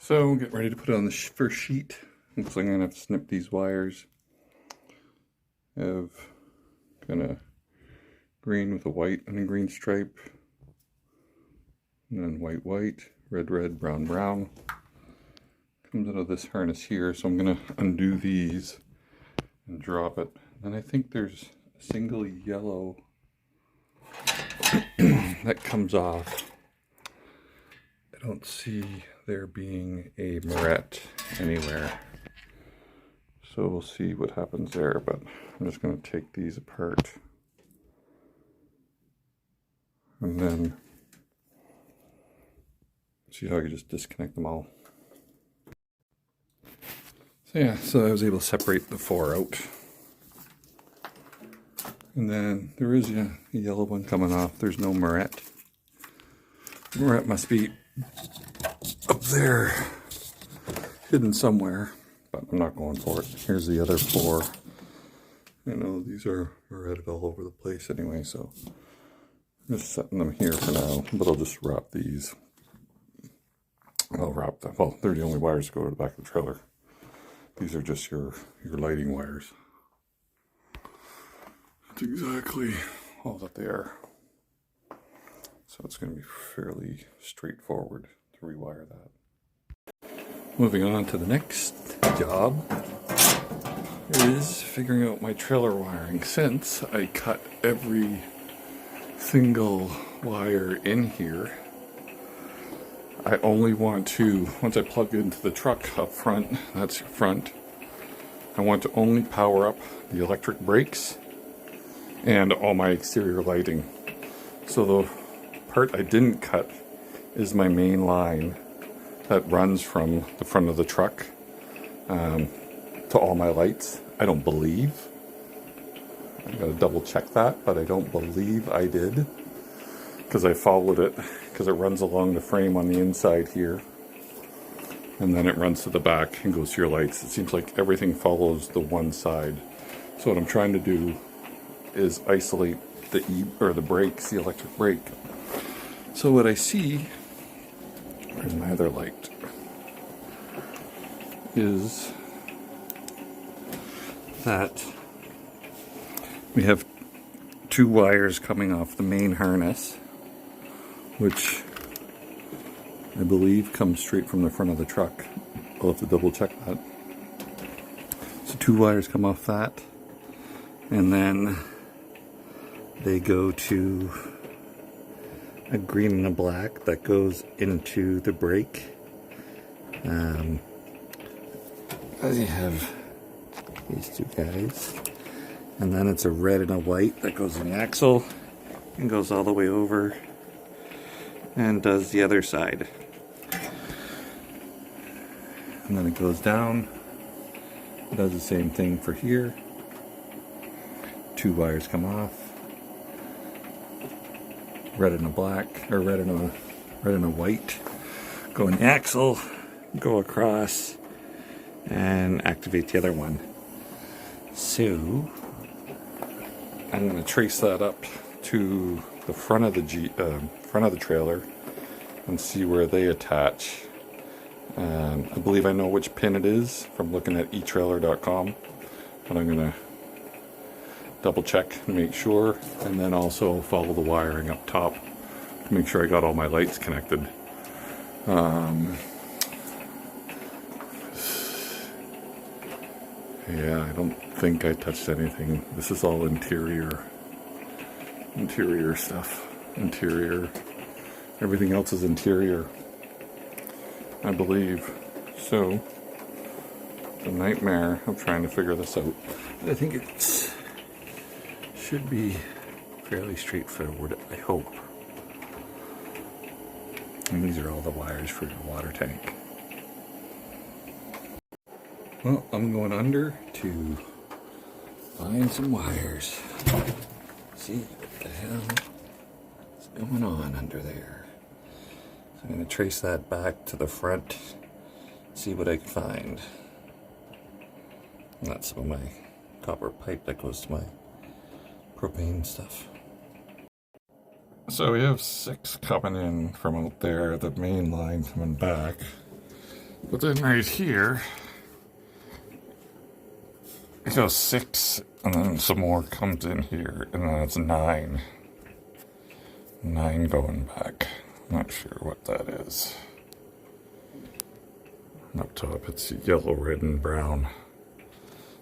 So get ready to put it on the first sheet. Looks like I'm gonna have to snip these wires. Have kind of green with a white and a green stripe, and then white, white, red, red, brown, brown. Comes out of this harness here, so I'm gonna undo these and drop it. And I think there's a single yellow that comes off. I don't see there being a moret anywhere, so we'll see what happens there. But I'm just going to take these apart and then see how I can just disconnect them all. So yeah, so I was able to separate the four out, and then there is a yellow one coming off. There's no moret. The moret must be up there, hidden somewhere, but I'm not going for it. Here's the other four. You know, these are moreted all over the place anyway, so I'm just setting them here for now, but I'll just wrap these. I'll wrap them. Well, they're the only wires that go to the back of the trailer. These are just your lighting wires. That's exactly all that they are. So it's going to be fairly straightforward to rewire that. Moving on to the next job is figuring out my trailer wiring. Since I cut every single wire in here, I only want to, once I plug into the truck up front, that's front, I want to only power up the electric brakes and all my exterior lighting. So the part I didn't cut is my main line that runs from the front of the truck to all my lights. I don't believe, I gotta double check that, but I don't believe I did, because I followed it, because it runs along the frame on the inside here, and then it runs to the back and goes to your lights. It seems like everything follows the one side. So what I'm trying to do is isolate the brakes, the electric brake. So what I see, where's my other light, is that we have two wires coming off the main harness, which I believe comes straight from the front of the truck. I'll have to double check that. So two wires come off that, and then they go to a green and a black that goes into the brake. As you have these two guys, and then it's a red and a white that goes in the axle and goes all the way over and does the other side, and then it goes down, it does the same thing for here. Two wires come off, red and a black, or red and a white, go in the axle, go across, and activate the other one. So I'm going to trace that up to the front of the trailer and see where they attach. I believe I know which pin it is from looking at eTrailer.com, but I'm going to double check and make sure, and then also follow the wiring up top to make sure I got all my lights connected. Yeah, I don't think I touched anything. This is all interior stuff. Everything else is interior, I believe. So, the nightmare of trying to figure this out. I think it should be fairly straightforward, I hope. And these are all the wires for your water tank. Well, I'm going under to find some wires. See what the hell is going on under there. So I'm going to trace that back to the front, see what I can find. And that's some of my copper pipe that goes to my propane stuff. So we have 6 coming in from out there, the main line coming back. But then right here, it goes 6, and then some more comes in here, and then it's 9. 9 going back. Not sure what that is. And up top, it's yellow, red, and brown.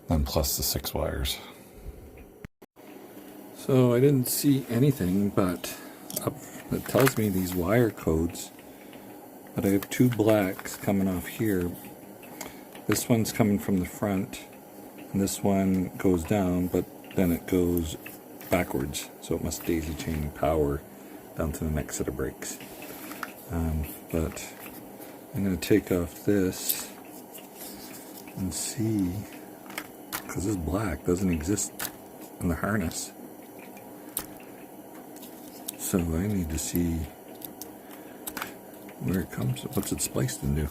Then plus the 6 wires. So I didn't see anything, but it tells me these wire codes. But I have 2 blacks coming off here. This one's coming from the front, and this one goes down, but then it goes backwards. So it must daisy chain power down to the next set of brakes. But I'm going to take off this and see, because this black doesn't exist in the harness. So I need to see where it comes, what's it spliced into,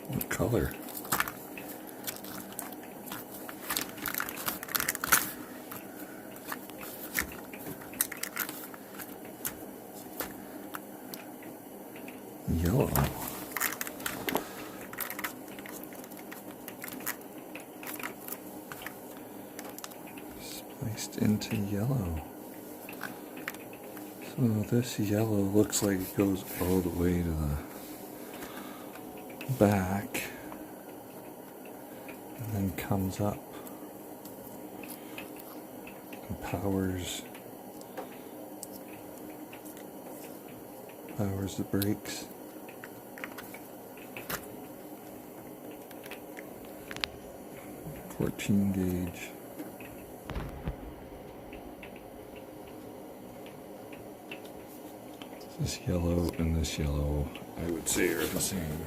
what color. Yellow. Spliced into yellow. So this yellow looks like it goes all the way to the back and then comes up and powers the brakes. .14 gauge. This yellow and this yellow, I would say, are the same.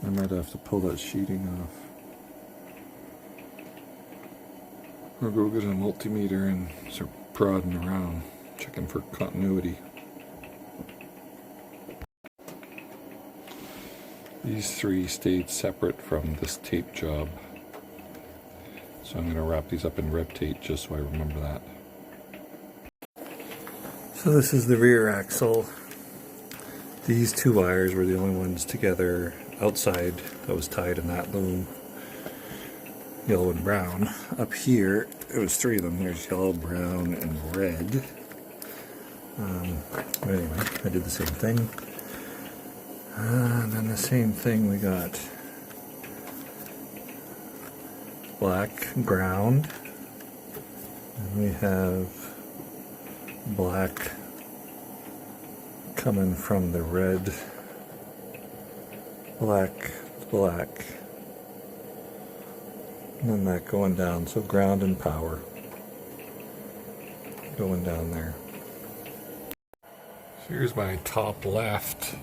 I might have to pull that sheeting off. Or go get a multimeter and start prodding around, checking for continuity. These 3 stayed separate from this tape job. So I'm going to wrap these up in red tape just so I remember that. So this is the rear axle. These 2 wires were the only ones together outside that was tied in that loom. Yellow and brown. Up here, it was 3 of them. There's yellow, brown, and red. But anyway, I did the same thing. And then the same thing, we got black ground, and we have black coming from the red, black, black, and then that going down, so ground and power going down there. So here's my top left.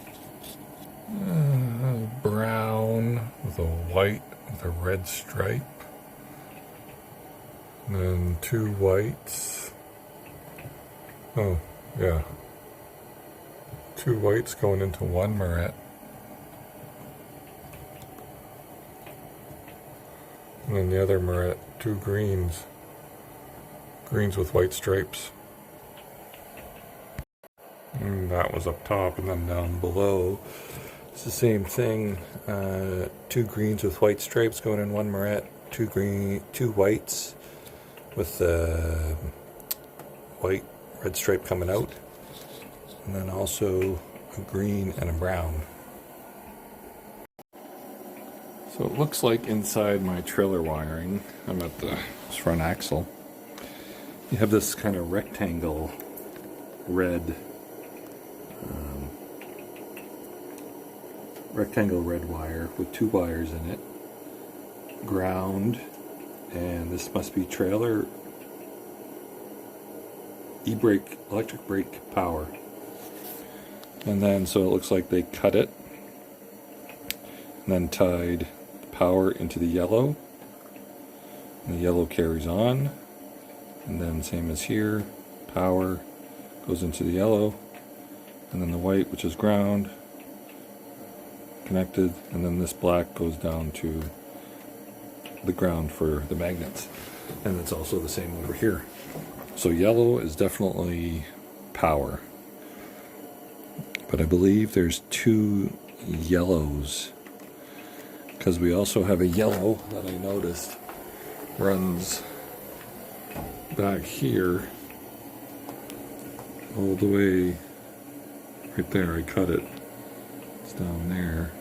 Brown with a white with a red stripe, and then 2 whites. Oh yeah, 2 whites going into 1 moret, and then the other moret, 2 greens with white stripes. And that was up top, and then down below it's the same thing. 2 greens with white stripes going in 1 moret, 2 whites with white red stripe coming out, and then also a green and a brown. So it looks like inside my trailer wiring, I'm at the front axle, you have this kind of rectangle red wire with 2 wires in it, ground, and this must be trailer e-brake, electric brake power. And then so it looks like they cut it and then tied the power into the yellow, and the yellow carries on, and then same as here, power goes into the yellow, and then the white, which is ground, connected, and then this black goes down to the ground for the magnets. And it's also the same over here. So yellow is definitely power. But I believe there's 2 yellows, because we also have a yellow that I noticed runs back here all the way right there. I cut it. It's down there.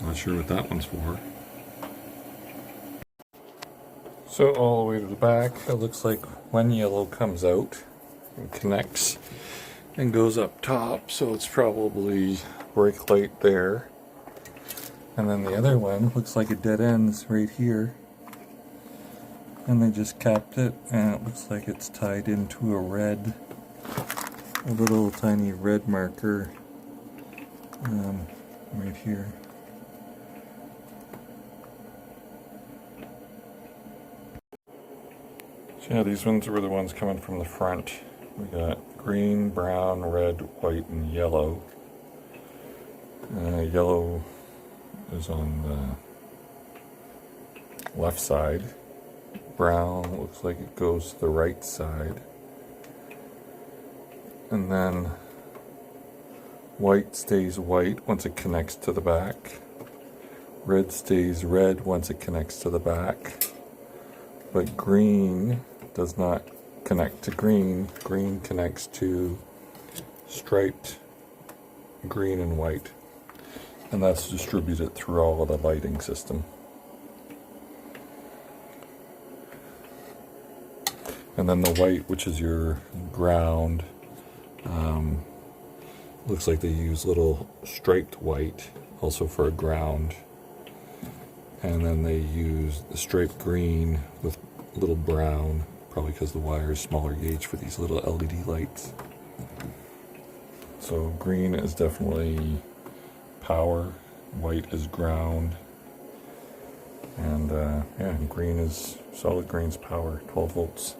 Not sure what that one's for. So all the way to the back, it looks like one yellow comes out and connects and goes up top, so it's probably brake light there. And then the other one looks like it dead ends right here. And they just capped it, and it looks like it's tied into a little tiny red marker right here. So yeah, these ones were the ones coming from the front. We got green, brown, red, white, and yellow. Yellow is on the left side. Brown looks like it goes to the right side. And then white stays white once it connects to the back. Red stays red once it connects to the back. But green does not connect to green. Green connects to striped green and white. And that's distributed through all of the lighting system. And then the white, which is your ground, looks like they use little striped white also for a ground. And then they use the striped green with little brown, probably because the wire is smaller gauge for these little LED lights. So green is definitely power, white is ground, and yeah, green is solid green's power, 12 volts.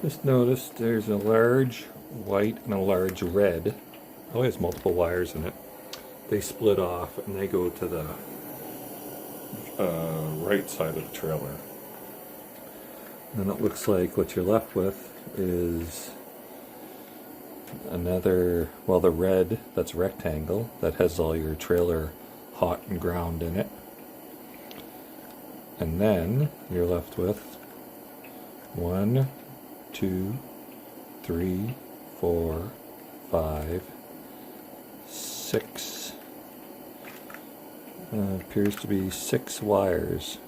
Just noticed there's a large white and a large red. Oh, it has multiple wires in it. They split off and they go to the right side of the trailer. And it looks like what you're left with is another, well, the red, that's a rectangle, that has all your trailer hot and ground in it. And then you're left with 1, 2, 3, 4, 5, 6. Appears to be 6 wires.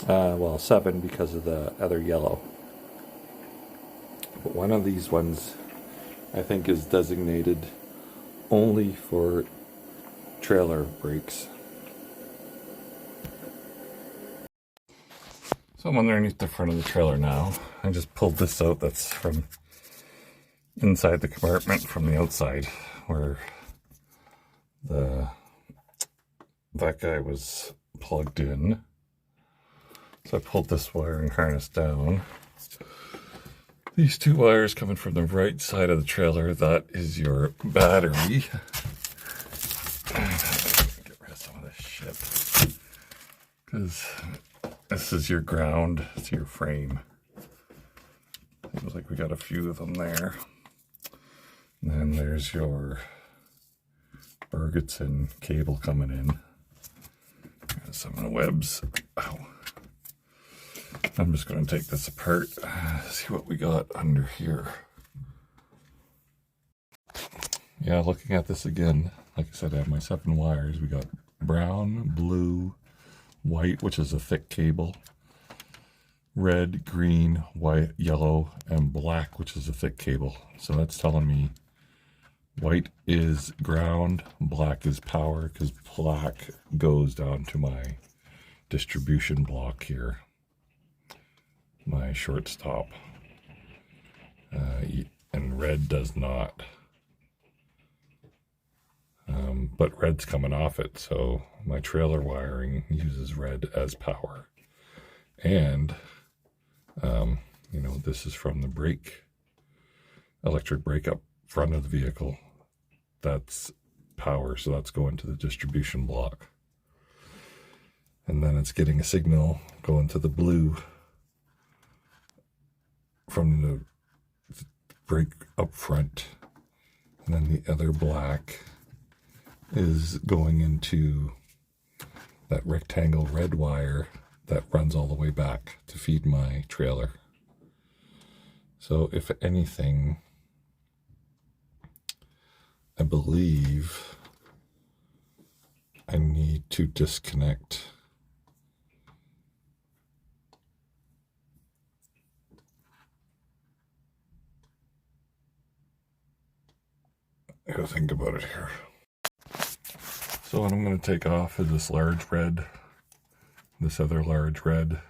Well, 7 because of the other yellow. But one of these ones, I think, is designated only for trailer brakes. So I'm underneath the front of the trailer now. I just pulled this out. That's from inside the compartment from the outside where that guy was plugged in. So I pulled this wiring harness down. These 2 wires coming from the right side of the trailer, that is your battery. Get rid of some of this shit. Because this is your ground, it's your frame. Seems like we got a few of them there. And then there's your Bergman cable coming in. Got some of the webs. Ow. I'm just going to take this apart, see what we got under here. Yeah, looking at this again, like I said, I have my 7 wires. We got brown, blue, white, which is a thick cable, red, green, white, yellow, and black, which is a thick cable. So that's telling me white is ground, black is power, because black goes down to my distribution block here. My shortstop, and red does not, but red's coming off it, so my trailer wiring uses red as power. And You know, this is from the brake, electric brake up front of the vehicle. That's power, so that's going to the distribution block. And then it's getting a signal going to the blue from the brake up front. And then the other black is going into that rectangle red wire that runs all the way back to feed my trailer. So if anything, I believe I need to disconnect I gotta think about it here. So what I'm going to take off is this large red, this other large red.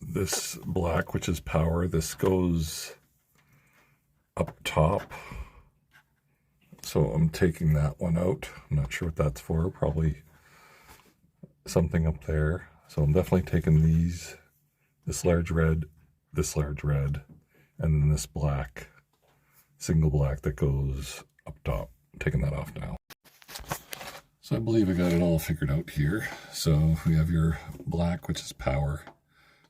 This black, which is power, this goes up top. So I'm taking that one out. I'm not sure what that's for, probably something up there. So I'm definitely taking these, this large red, and then this black, single black that goes up top. I'm taking that off now. So I believe I got it all figured out here. So we have your black, which is power,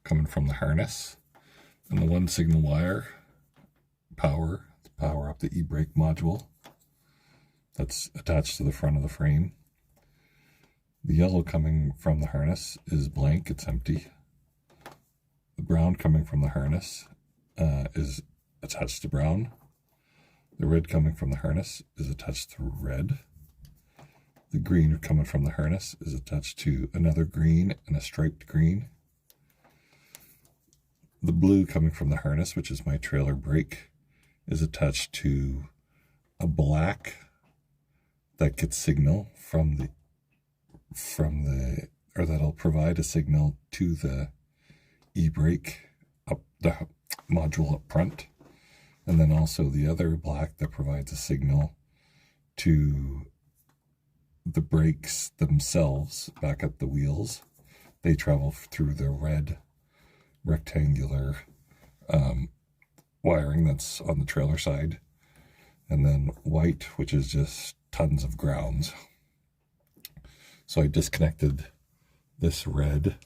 coming from the harness, and the one signal wire, power up the e-brake module that's attached to the front of the frame. The yellow coming from the harness is blank, it's empty. The brown coming from the harness is attached to brown. The red coming from the harness is attached to red. The green coming from the harness is attached to another green and a striped green. The blue coming from the harness, which is my trailer brake, is attached to a black that gets signal or that'll provide a signal to the e-brake up the module up front, and then also the other black that provides a signal to the brakes themselves back at the wheels. They travel through the red rectangular wiring that's on the trailer side, and then white, which is just tons of grounds. So I disconnected this red,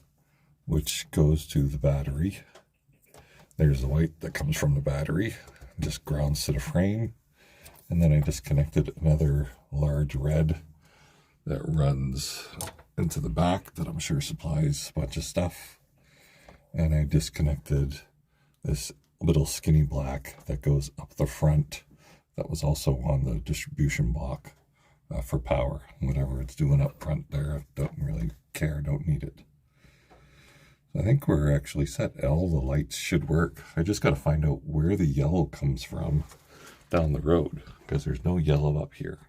which goes to the battery. There's the white that comes from the battery, just grounds to the frame. And then I disconnected another large red that runs into the back that I'm sure supplies a bunch of stuff. And I disconnected this little skinny black that goes up the front that was also on the distribution block for power. Whatever it's doing up front there, don't really care, don't need it. I think we're actually set. All the lights should work. I just got to find out where the yellow comes from down the road, because there's no yellow up here.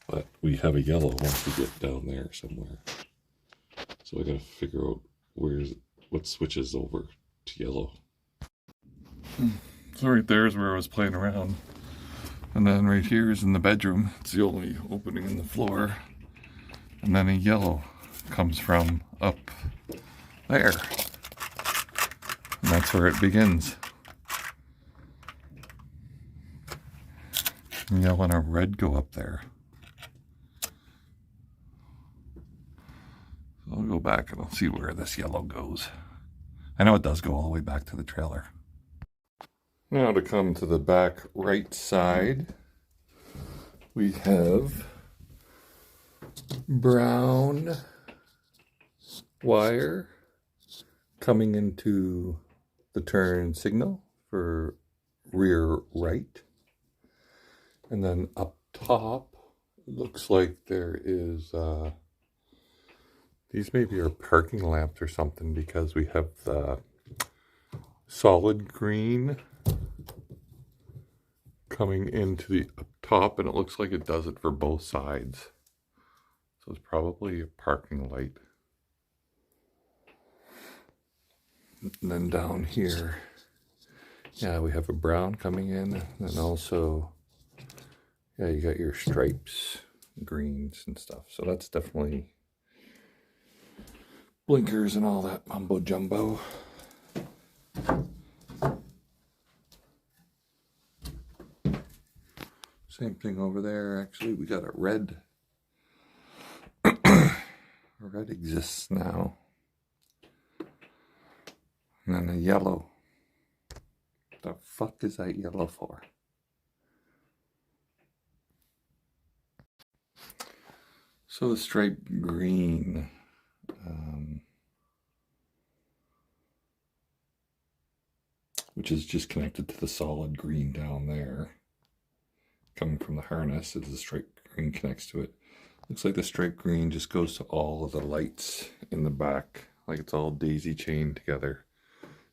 But we have a yellow once we get down there somewhere. So I got to figure out what switches over to yellow. So right there is where I was playing around. And then right here is in the bedroom. It's the only opening in the floor. And then a yellow comes from up there. And that's where it begins. Yellow and a red go up there. So I'll go back and I'll see where this yellow goes. I know it does go all the way back to the trailer. Now to come to the back right side, we have brown wire coming into the turn signal for rear right. And then up top, it looks like there is, these maybe are parking lamps or something, because we have the solid green coming into the up top, and it looks like it does it for both sides. So it's probably a parking light. And then down here, yeah, we have a brown coming in, and also, yeah, you got your stripes, greens and stuff. So that's definitely blinkers and all that mumbo jumbo. Same thing over there. Actually, we got a red. Red exists now. And then a yellow. The fuck is that yellow for? So the striped green. Which is just connected to the solid green down there. Coming from the harness, as the striped green connects to it. Looks like the striped green just goes to all of the lights in the back. Like it's all daisy chained together.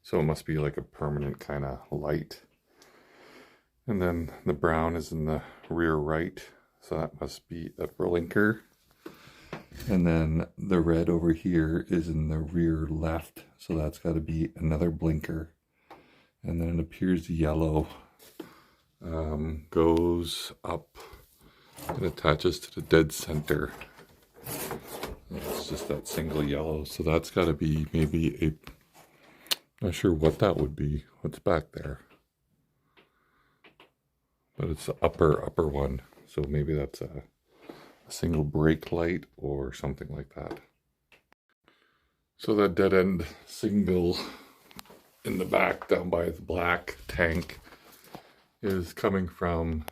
So it must be like a permanent kind of light. And then the brown is in the rear right. So that must be a blinker. And then the red over here is in the rear left. So that's got to be another blinker. And then it appears the yellow goes up and attaches to the dead center. It's just that single yellow. So that's got to be maybe a... Not sure what that would be. What's back there? But it's the upper one. So maybe that's a single brake light or something like that. So that dead end signal in the back down by the black tank is coming from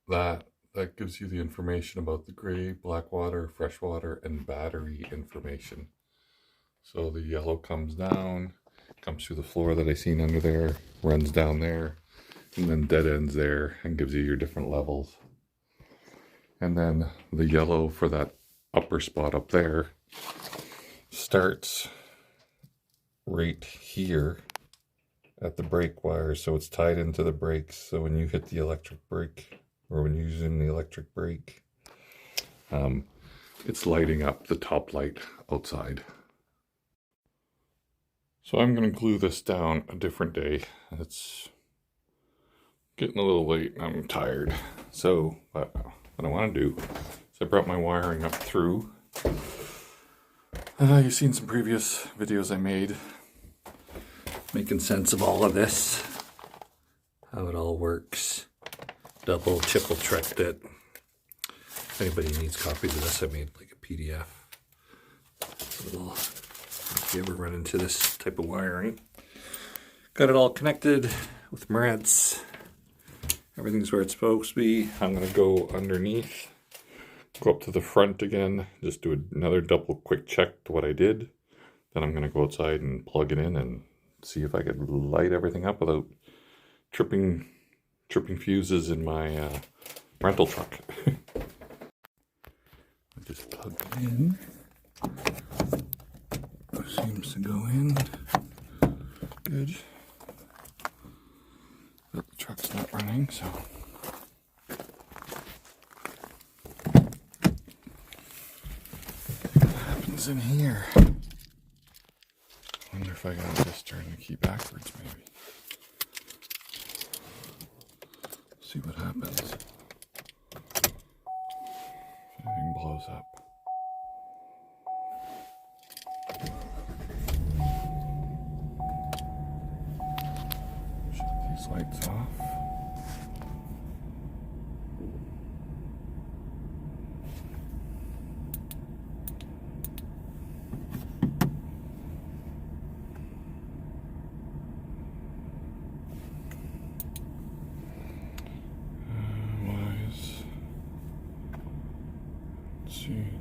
that. That gives you the information about the gray, black water, fresh water, and battery information. So the yellow comes down, comes through the floor that I seen under there, runs down there, and then dead ends there and gives you your different levels. And then the yellow for that upper spot up there starts right here at the brake wire. So it's tied into the brakes. So when you hit the electric brake, or when you're using the electric brake, it's lighting up the top light outside. So I'm going to glue this down a different day. It's getting a little late and I'm tired. So what I want to do is I brought my wiring up through. You've seen some previous videos I made making sense of all of this, how it all works. Double, triple checked it. If anybody needs copies of this, I made like a PDF. If you ever run into this type of wiring. Got it all connected with Marantz. Everything's where it's supposed to be. I'm going to go underneath, go up to the front again, just do another double quick check to what I did. Then I'm going to go outside and plug it in and see if I could light everything up without tripping fuses in my rental truck. I just plug it in. It seems to go in good. But the truck's not running, so what happens in here? I wonder if I gotta just turn the key backwards, maybe. See what happens. Everything blows up. Shut these lights off.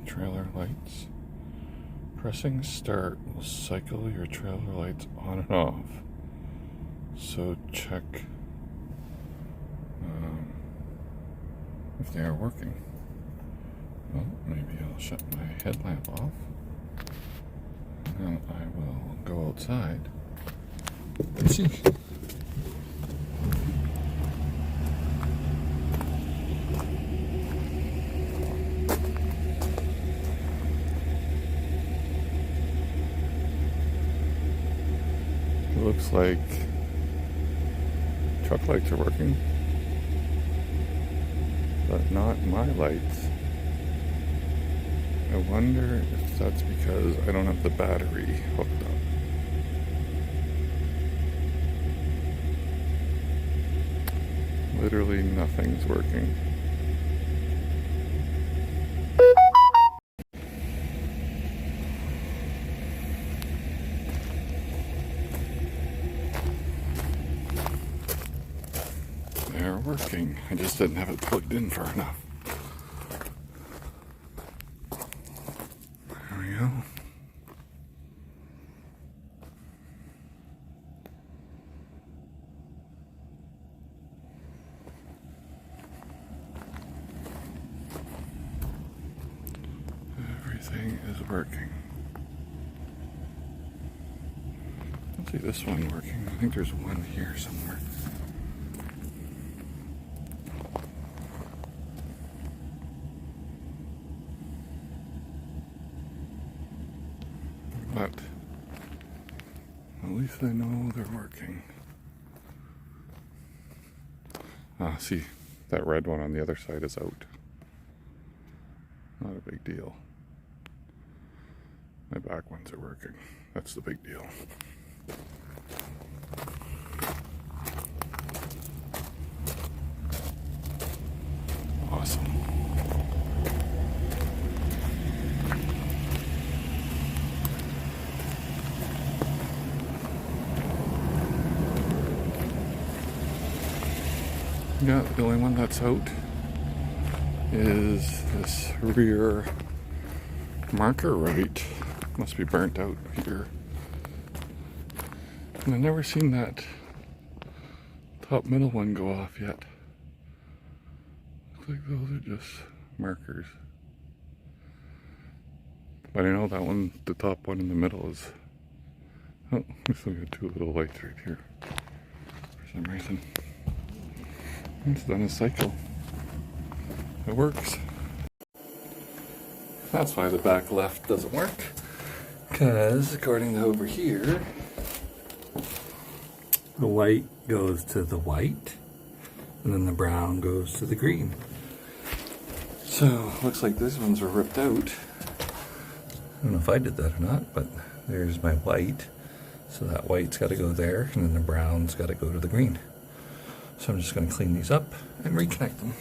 Trailer lights. Pressing start will cycle your trailer lights on and off. So check if they are working. Well, maybe I'll shut my headlamp off. And then I will go outside and see. Looks like truck lights are working, but not my lights. I wonder if that's because I don't have the battery hooked up. Literally nothing's working. They're working. I just didn't have it plugged in far enough. There we go. Everything is working. Let's see this one working. I think there's one here somewhere. But at least I know they're working. Ah, see, that red one on the other side is out. Not a big deal. My back ones are working. That's the big deal. Awesome. Yeah, the only one that's out is this rear marker right. Must be burnt out here. And I've never seen that top middle one go off yet. Looks like those are just markers. But I know that one, the top one in the middle is... Oh, we still got two little lights right here. For some reason. It's done a cycle. It works. That's why the back left doesn't work. Because according to over here, the white goes to the white, and then the brown goes to the green. So looks like these ones were ripped out. I don't know if I did that or not, but there's my white. So that white's got to go there, and then the brown's got to go to the green. So I'm just going to clean these up and reconnect them.